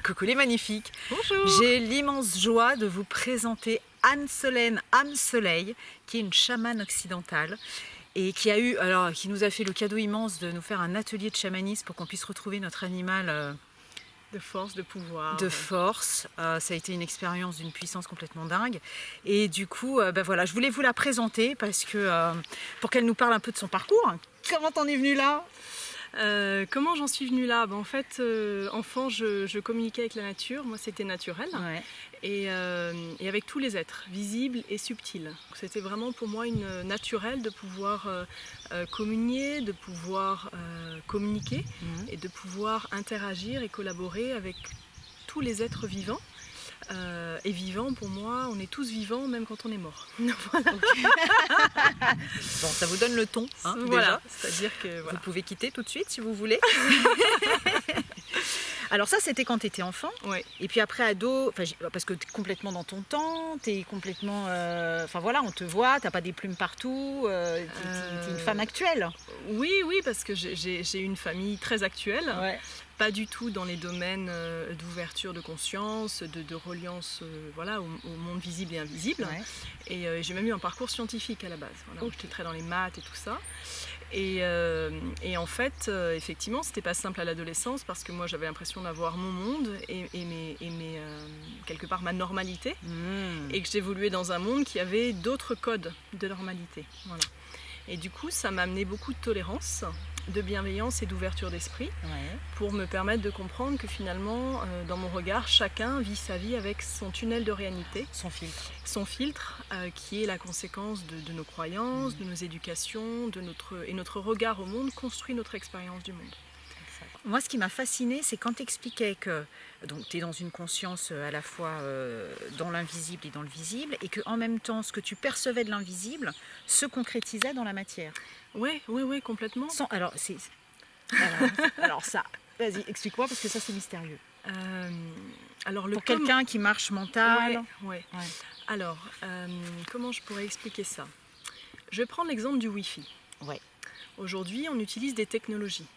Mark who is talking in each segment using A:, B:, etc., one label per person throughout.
A: Coucou les magnifiques.
B: Bonjour.
A: J'ai l'immense joie de vous présenter Anne-Solène Âme Soleil, qui est une chamane occidentale et qui nous a fait le cadeau immense de nous faire un atelier de chamanisme pour qu'on puisse retrouver notre animal
B: De force, de pouvoir.
A: de force. Ça a été une expérience d'une puissance complètement dingue. Et du coup, voilà, je voulais vous la présenter parce que pour qu'elle nous parle un peu de son parcours. Comment t'en es venue là?
B: Comment j'en suis venue là? En fait, enfant, je communiquais avec la nature. Moi, c'était naturel.
A: Ouais.
B: Et avec tous les êtres, visibles et subtils. C'était vraiment pour moi une naturelle de pouvoir communier, de pouvoir communiquer et de pouvoir interagir et collaborer avec tous les êtres vivants. Et vivants, pour moi, on est tous vivants, même quand on est mort. Voilà.
A: Bon, ça vous donne le ton, hein,
B: Voilà.
A: déjà.
B: C'est-à-dire que voilà.
A: Vous pouvez quitter tout de suite si vous voulez. Alors ça, c'était quand tu étais enfant.
B: Ouais.
A: Et puis après ado, parce que tu es complètement dans ton temps, tu es complètement... voilà, on te voit, tu n'as pas des plumes partout, tu es une femme actuelle.
B: Oui, parce que j'ai une famille très actuelle.
A: Ouais.
B: Pas du tout dans les domaines d'ouverture de conscience, de reliance voilà, au monde visible et invisible.
A: Ouais.
B: Et j'ai même eu un parcours scientifique à la base. Voilà,
A: Okay.
B: j'étais très dans les maths et tout ça. Et en fait, effectivement, c'était pas simple à l'adolescence parce que moi j'avais l'impression d'avoir mon monde et quelque part ma normalité. Et que j'évoluais dans un monde qui avait d'autres codes de normalité. Voilà. Et du coup, ça m'a amené beaucoup de tolérance, de bienveillance et d'ouverture d'esprit pour me permettre de comprendre que finalement, dans mon regard, chacun vit sa vie avec son tunnel de réalité.
A: Son filtre.
B: Son filtre, qui est la conséquence de nos croyances, de nos éducations, et notre regard au monde construit notre expérience du monde.
A: Moi, ce qui m'a fascinée, c'est quand tu expliquais que tu es dans une conscience à la fois dans l'invisible et dans le visible, et qu'en même temps, ce que tu percevais de l'invisible se concrétisait dans la matière.
B: Oui, complètement.
A: Alors ça, vas-y, explique-moi, parce que ça, c'est mystérieux.
B: Alors
A: pour quelqu'un qui marche mental.
B: Ouais. Alors, comment je pourrais expliquer ça? Je vais prendre l'exemple du Wi-Fi.
A: Ouais.
B: Aujourd'hui, on utilise des technologies.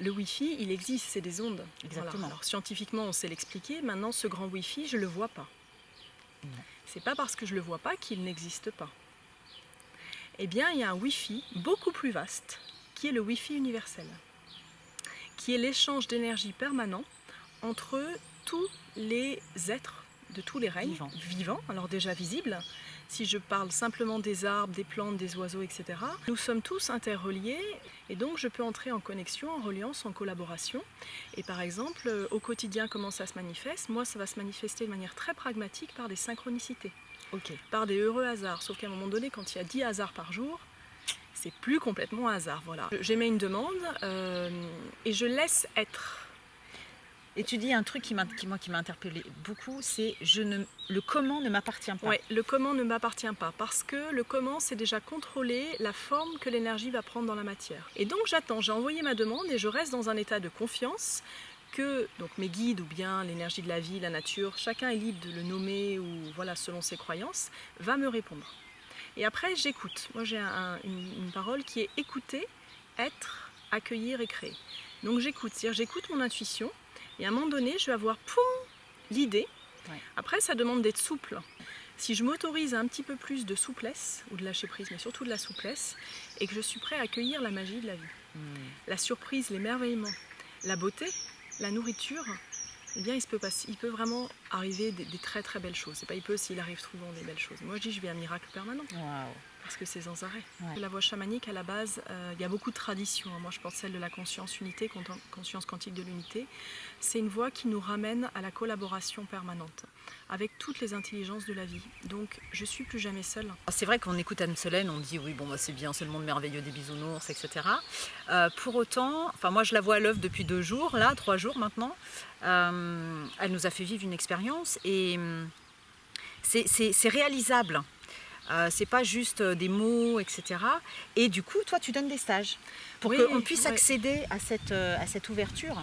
B: Le Wi-Fi, il existe, c'est des ondes.
A: Exactement.
B: Voilà. Alors scientifiquement, on sait l'expliquer. Maintenant, ce grand Wi-Fi, je ne le vois pas. C'est pas parce que je ne le vois pas qu'il n'existe pas. Eh bien, il y a un Wi-Fi beaucoup plus vaste, qui est le Wi-Fi universel, qui est l'échange d'énergie permanent entre tous les êtres de tous les règnes vivants, alors déjà visibles. Si je parle simplement des arbres, des plantes, des oiseaux, etc., nous sommes tous interreliés et donc je peux entrer en connexion, en reliance, en collaboration. Et par exemple, au quotidien, comment ça se manifeste? Moi, ça va se manifester de manière très pragmatique par des synchronicités, par des heureux hasards. Sauf qu'à un moment donné, quand il y a 10 hasards par jour, c'est plus complètement un hasard. Voilà. J'émets une demande et je laisse être.
A: Et tu dis un truc qui m'a interpellé beaucoup, c'est le comment ne m'appartient pas.
B: Oui, le comment ne m'appartient pas, parce que le comment, c'est déjà contrôler la forme que l'énergie va prendre dans la matière. Et donc j'attends, j'ai envoyé ma demande et je reste dans un état de confiance que donc mes guides ou bien l'énergie de la vie, la nature, chacun est libre de le nommer ou voilà selon ses croyances, va me répondre. Et après j'écoute. Moi j'ai une parole qui est écouter, être, accueillir et créer. Donc j'écoute, c'est-à-dire j'écoute mon intuition. Et à un moment donné, je vais avoir l'idée. Après, ça demande d'être souple. Si je m'autorise un petit peu plus de souplesse, ou de lâcher prise, mais surtout de la souplesse, et que je suis prêt à accueillir la magie de la vie, la surprise, l'émerveillement, la beauté, la nourriture, eh bien, il peut vraiment arriver des très très belles choses. C'est pas il peut s'il arrive souvent des belles choses. Moi, je dis, je vis un miracle permanent.
A: Wow.
B: Parce que c'est sans arrêt.
A: Ouais.
B: La voie chamanique, à la base, il y a beaucoup de traditions. Moi, je porte celle de la conscience unité, conscience quantique de l'unité. C'est une voie qui nous ramène à la collaboration permanente avec toutes les intelligences de la vie. Donc, je suis plus jamais seule.
A: C'est vrai qu'on écoute Anne-Solène, on dit oui, bon, c'est bien, c'est le monde merveilleux des bisounours, etc. Pour autant, moi je la vois à l'œuvre depuis 2 jours, 3 jours maintenant. Elle nous a fait vivre une expérience et c'est réalisable. C'est pas juste des mots, etc. Et du coup, toi, tu donnes des stages pour qu'on puisse accéder à cette ouverture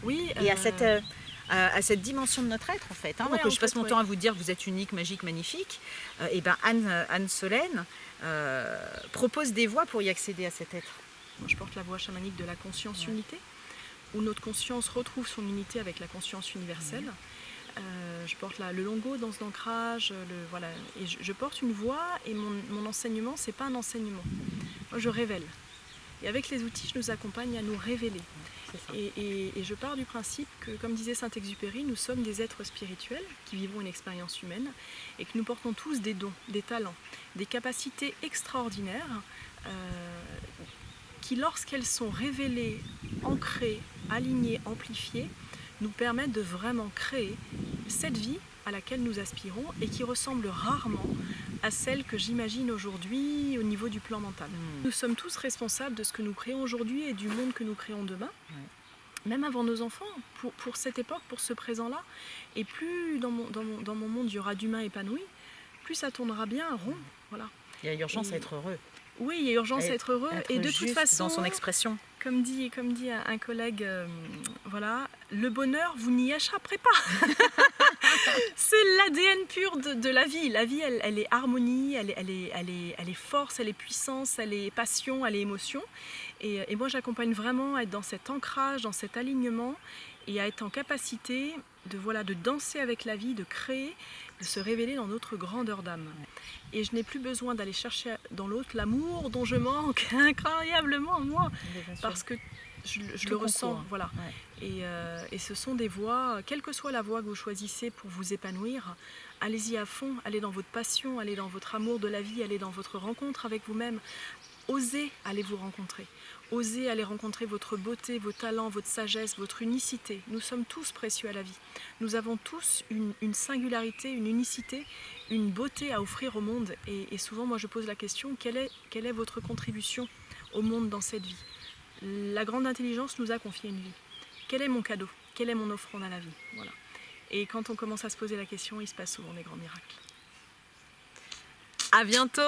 A: et à cette dimension de notre être, en fait. Donc, je passe mon temps à vous dire que vous êtes unique, magique, magnifique. Et ben Anne-Solène propose des voies pour y accéder à cet être.
B: Moi, je porte la voie chamanique de la conscience unité. où notre conscience retrouve son unité avec la conscience universelle. Je porte le longo dans ce ancrage, voilà, et je porte une voix, et mon enseignement, c'est pas un enseignement. Moi, je révèle. Et avec les outils, je nous accompagne à nous révéler. Et je pars du principe que, comme disait Saint-Exupéry, nous sommes des êtres spirituels qui vivons une expérience humaine et que nous portons tous des dons, des talents, des capacités extraordinaires qui, lorsqu'elles sont révélées, ancrées, alignées, amplifiées, nous permettent de vraiment créer cette vie à laquelle nous aspirons et qui ressemble rarement à celle que j'imagine aujourd'hui au niveau du plan mental. Nous sommes tous responsables de ce que nous créons aujourd'hui et du monde que nous créons demain, même avant nos enfants, pour cette époque, pour ce présent-là. Et plus dans mon monde il y aura d'humains épanouis, plus ça tournera bien rond. Voilà.
A: Il y a urgence à être heureux.
B: Oui, il y a urgence à être heureux. Et de toute façon,
A: dans son expression.
B: Comme dit un collègue, voilà, le bonheur, vous n'y échapperez pas. C'est l'ADN pur de la vie. La vie, elle est harmonie, elle est force, elle est puissance, elle est passion, elle est émotion. Et moi, j'accompagne vraiment à être dans cet ancrage, dans cet alignement, et à être en capacité de danser avec la vie, de créer, de se révéler dans notre grandeur d'âme. Et je n'ai plus besoin d'aller chercher dans l'autre l'amour dont je manque incroyablement, moi, parce que je le ressens. Hein. Voilà. Ouais. Et ce sont des voies, quelle que soit la voie que vous choisissez pour vous épanouir, allez-y à fond, allez dans votre passion, allez dans votre amour de la vie, allez dans votre rencontre avec vous-même. Osez aller vous rencontrer. Osez aller rencontrer votre beauté, vos talents, votre sagesse, votre unicité. Nous sommes tous précieux à la vie. Nous avons tous une singularité, une unicité, une beauté à offrir au monde. Et souvent, moi, je pose la question, quelle est votre contribution au monde dans cette vie ? La grande intelligence nous a confié une vie. Quel est mon cadeau ? Quelle est mon offrande à la vie ? Voilà. Et quand on commence à se poser la question, il se passe souvent des grands miracles.
A: À bientôt!